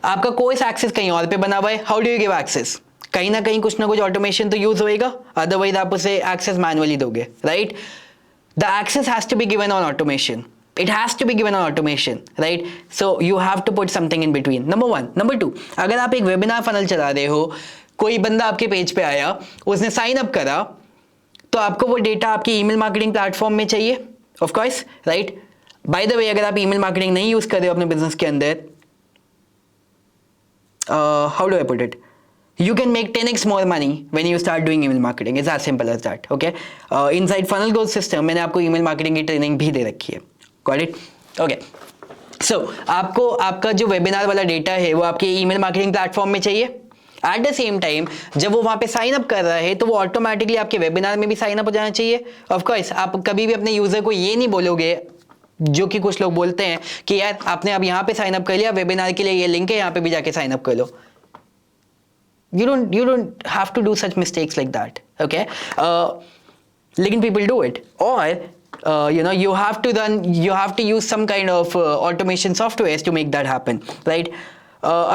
आपका कोर्स एक्सेस कहीं और पे बना हुआ है. How do you give access? कहीं ना कहीं कुछ ना कुछ ऑटोमेशन तो यूज होएगा, अदरवाइज आप उसे एक्सेस मैनुअली दोगे, right. The access has to be given on automation. It has to be given on automation, right? So you have to put something in between. Number 1. Number 2, अगर आप एक webinar funnel चला रहे हो, कोई बंदा आपके पेज पे आया, उसने साइन अप करा, तो आपको वो डेटा आपकी ईमेल मार्केटिंग प्लेटफॉर्म में चाहिए, of course, right. By the way, अगर आप ईमेल मार्केटिंग नहीं यूज कर रहे हो अपने बिजनेस के अंदर, how do I put it, you can make 10x more money when you start doing email marketing. It's as simple as that, okay? Inside Funnel Growth System मैंने आपको email marketing की training भी दे रखी है. Got it? Okay so आपको आपका जो webinar वाला डेटा है वो आपके ईमेल मार्केटिंग प्लेटफॉर्म में चाहिए। एट द सेम टाइम जब वो वहां पे साइन अप कर रहा है तो वो ऑटोमेटिकली आपके वेबिनार में भी साइन अप हो जाना चाहिए। ऑफ कोर्स आप कभी भी अपने यूजर को ये नहीं बोलोगे, जो कि कुछ लोग बोलते हैं कि यार आपने अब यहाँ पे साइन अप कर लिया, वेबिनार के लिए ये लिंक है, यहाँ पे भी जाके साइन अप कर लो। you don't have to do such mistakes like that, okay? Lekin people do it, or you have to use some kind of automation softwares to make that happen, right?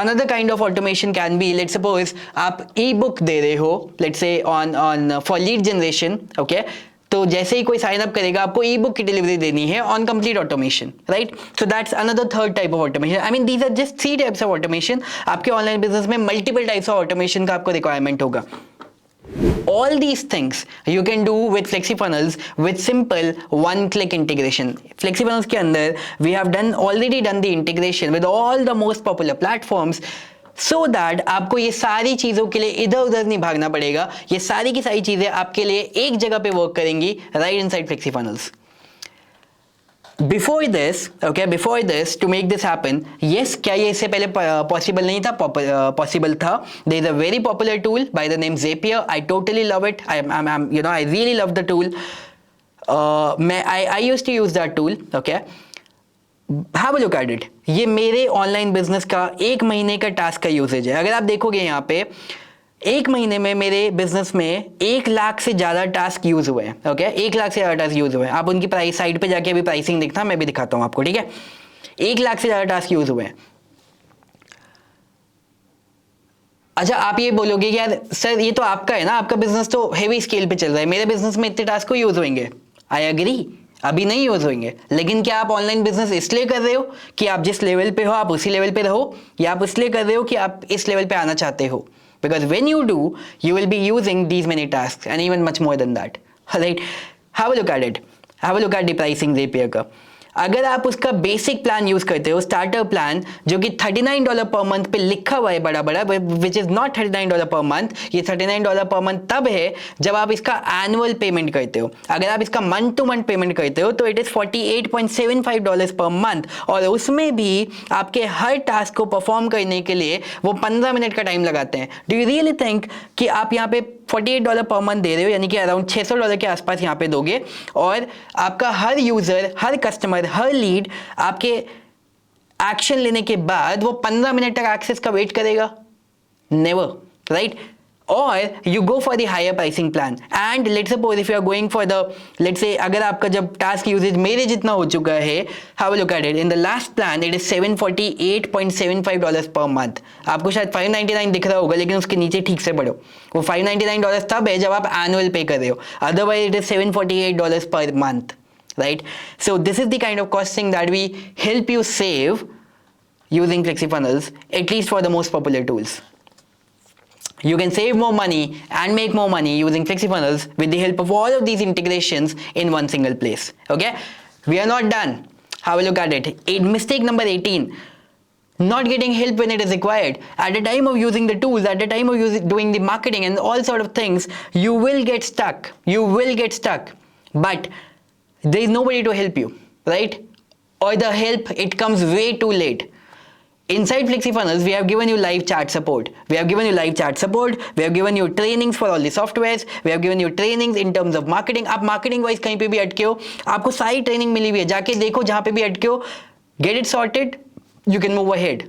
Another kind of automation can be, let's suppose आप e-book दे रहे हो, let's say on for lead generation, okay? तो जैसे ही कोई sign up करेगा आपको ई book की delivery देनी है on complete automation, right? So that's another third type of automation. I mean these are just 3 types of automation. आपके ऑनलाइन बिजनेस में मल्टीपल टाइप्स ऑफ ऑटोमेशन का आपको रिक्वायरमेंट होगा। All these things you can do with FlexiFunnels with simple one-click integration. FlexiFunnels के अंदर we have already done the integration with all the most popular platforms, so that आपको ये सारी चीज़ों के लिए इधर उधर नहीं भागना पड़ेगा। ये सारी की सारी चीज़ें आपके लिए एक जगह पे वर्क करेंगी right inside FlexiFunnels. Before this, to make this happen, yes, क्या ये इससे पहले पॉसिबल नहीं था? पॉसिबल था। There is a very popular tool by the name Zapier. I totally love it. I really love the tool. I used to use that tool. Okay. Have a look at it. ये मेरे online business का 1 महीने का task का usage है। अगर आप देखोगे यहाँ पे 1 महीने में मेरे बिजनेस में 1 लाख से ज़्यादा टास्क यूज हुए हैं। ओके, 1 लाख से ज़्यादा टास्क यूज हुए हैं। आप उनकी प्राइस साइट पे जाके अभी प्राइसिंग देखना, मैं भी दिखाता हूँ आपको, ठीक है? 1 लाख से ज़्यादा टास्क यूज हुए हैं। अच्छा, आप ये बोलोगे कि यार सर ये तो आपका है ना, आपका बिजनेस तो हेवी स्केल पे चल रहा है, मेरे बिजनेस में इतने टास्क को यूज होंगे। आई एग्री, अभी नहीं यूज होंगे, लेकिन क्या आप ऑनलाइन बिजनेस इसलिए कर रहे हो कि आप जिस लेवल पे हो आप उसी लेवल पे रहो, या आप इसलिए कर रहे हो कि आप इस लेवल पे आना चाहते हो? Because when you do, you will be using these many tasks and even much more than that. Alright, have a look at it. Have a look at the pricing Zapier का। अगर आप उसका basic plan use करते हो, starter plan, जो कि $39 per month पे लिखा हुआ है बड़ा बड़ा, विच इज नॉट $39 पर मंथ। ये $39 पर मंथ तब है जब आप इसका एनुअल पेमेंट करते हो। अगर आप इसका मंथ टू मंथ पेमेंट करते हो तो इट इज $48.75 पर मंथ, और उसमें भी आपके हर टास्क को परफॉर्म करने के लिए वो 15 मिनट का टाइम लगाते हैं। डू यू रियली थिंक कि आप यहाँ पे $48 पर मंथ दे रहे हो, यानी कि अराउंड $600 के आसपास यहाँ पे दोगे, और आपका हर यूजर, हर कस्टमर, हर लीड आपके एक्शन लेने के बाद वो 15 मिनट तक एक्सेस का वेट करेगा? Never, right? और you go for the higher pricing plan, and let's suppose if you are going for the, let's say अगर आपका जब टास्क यूजेज मेरे जितना हो चुका है, have a look at it, in the last plan it is $748.75 per month. आपको शायद $599 दिख रहा होगा, लेकिन उसके नीचे ठीक से पढ़ो, वो $599 तब है जब आप एनुअल पे कर रहे हो, otherwise it is $748 per month, right? So this is the kind of costing that we help you save using FlexiFunnels, at least for the most popular tools. You can save more money and make more money using FlexiFunnels with the help of all of these integrations in one single place. Okay, we are not done. Have a look at it. Mistake number 18. Not getting help when it is required. At the time of using the tools, at the time of doing the marketing and all sort of things, you will get stuck. You will get stuck. But there is nobody to help you, right? Or the help, it comes way too late. Inside FlexiFunnels, we have given you live chat support. We have given you trainings for all the softwares. We have given you trainings in terms of marketing. आप marketing wise कहीं पे भी अटके हो, आपको सारी training मिली हुई है, जाके देखो जहाँ पे भी अटके हो, get it sorted, you can move ahead.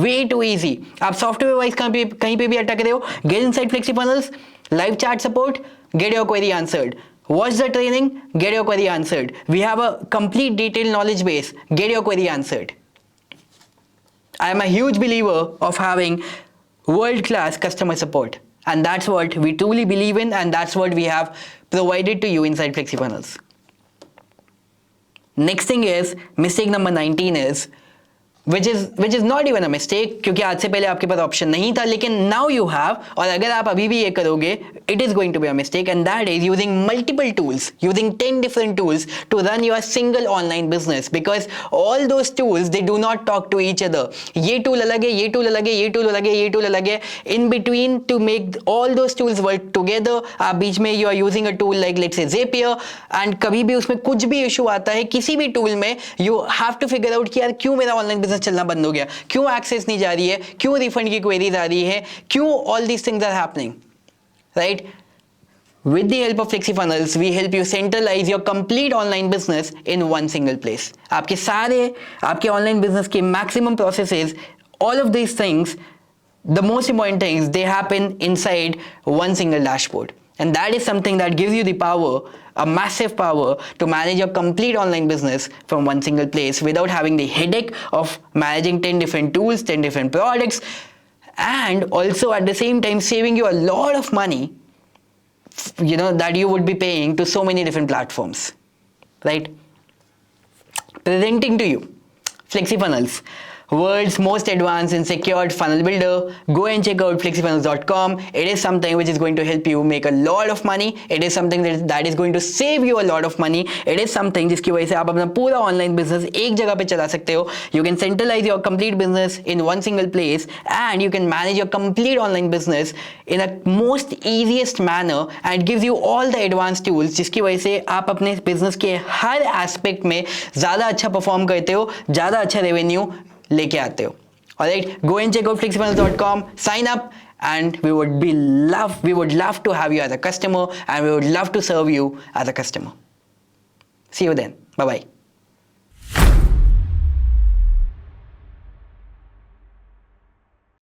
Way too easy. आप सॉफ्टवेयर वाइज कहीं पे भी अटक रहे हो, get inside FlexiFunnels, live chat support, get your query answered. Watch the training, get your query answered. We have a complete detailed knowledge base, get your query answered. I am a huge believer of having world-class customer support, and that's what we truly believe in, and that's what we have provided to you inside FlexiFunnels. Next thing is, mistake number 19 is which is not even a mistake, क्योंकि आज से पहले आपके पास option नहीं था, लेकिन now you have, और अगर आप अभी भी ये करोगे, it is going to be a mistake, and that is using multiple tools, using 10 different tools to run your single online business, because all those tools, they do not talk to each other. ये tool अलग है, ये tool अलग है, ये tool अलग है, ये tool अलग है. In between, to make all those tools work together, आप बीच में you are using a tool like let's say Zapier, and कभी भी उसमें कुछ भी issue आता है किसी भी tool में, you have to figure out कि यार क्यों मेरा ऑनलाइन बिजनेस चलना बंद हो गया, क्यों एक्सेस नहीं जा रही है, क्यों रिफंड की क्वेरीज आ रही है, क्यों all these things are happening, right? With the help of FlexiFunnels, we help you centralize your complete online business in one single place. आपके online business के maximum processes, all of these things, the most important things, they happen inside one single dashboard. And that is something that gives you the power, a massive power, to manage your complete online business from one single place without having the headache of managing 10 different tools, 10 different products, and also at the same time saving you a lot of money, that you would be paying to so many different platforms, right? Presenting to you FlexiFunnels, world's most advanced and secured funnel builder. Go and check out flexifunnels.com. It is something which is going to help you make a lot of money. It is something that is going to save you a lot of money. It is something जिसकी वजह से आप अपना पूरा online business एक जगह पे चला सकते हो. You can centralize your complete business in one single place, and you can manage your complete online business in a most easiest manner, and it gives you all the advanced tools जिसकी वजह से आप अपने business के हर aspect में ज़्यादा अच्छा perform करते हो, ज़्यादा अच्छा रेवेन्यू लेके आते हो. Alright, go and check out flexifunnels.com, sign up, and we would love to have you as a customer, and we would love to serve you as a customer. See you then. Bye bye.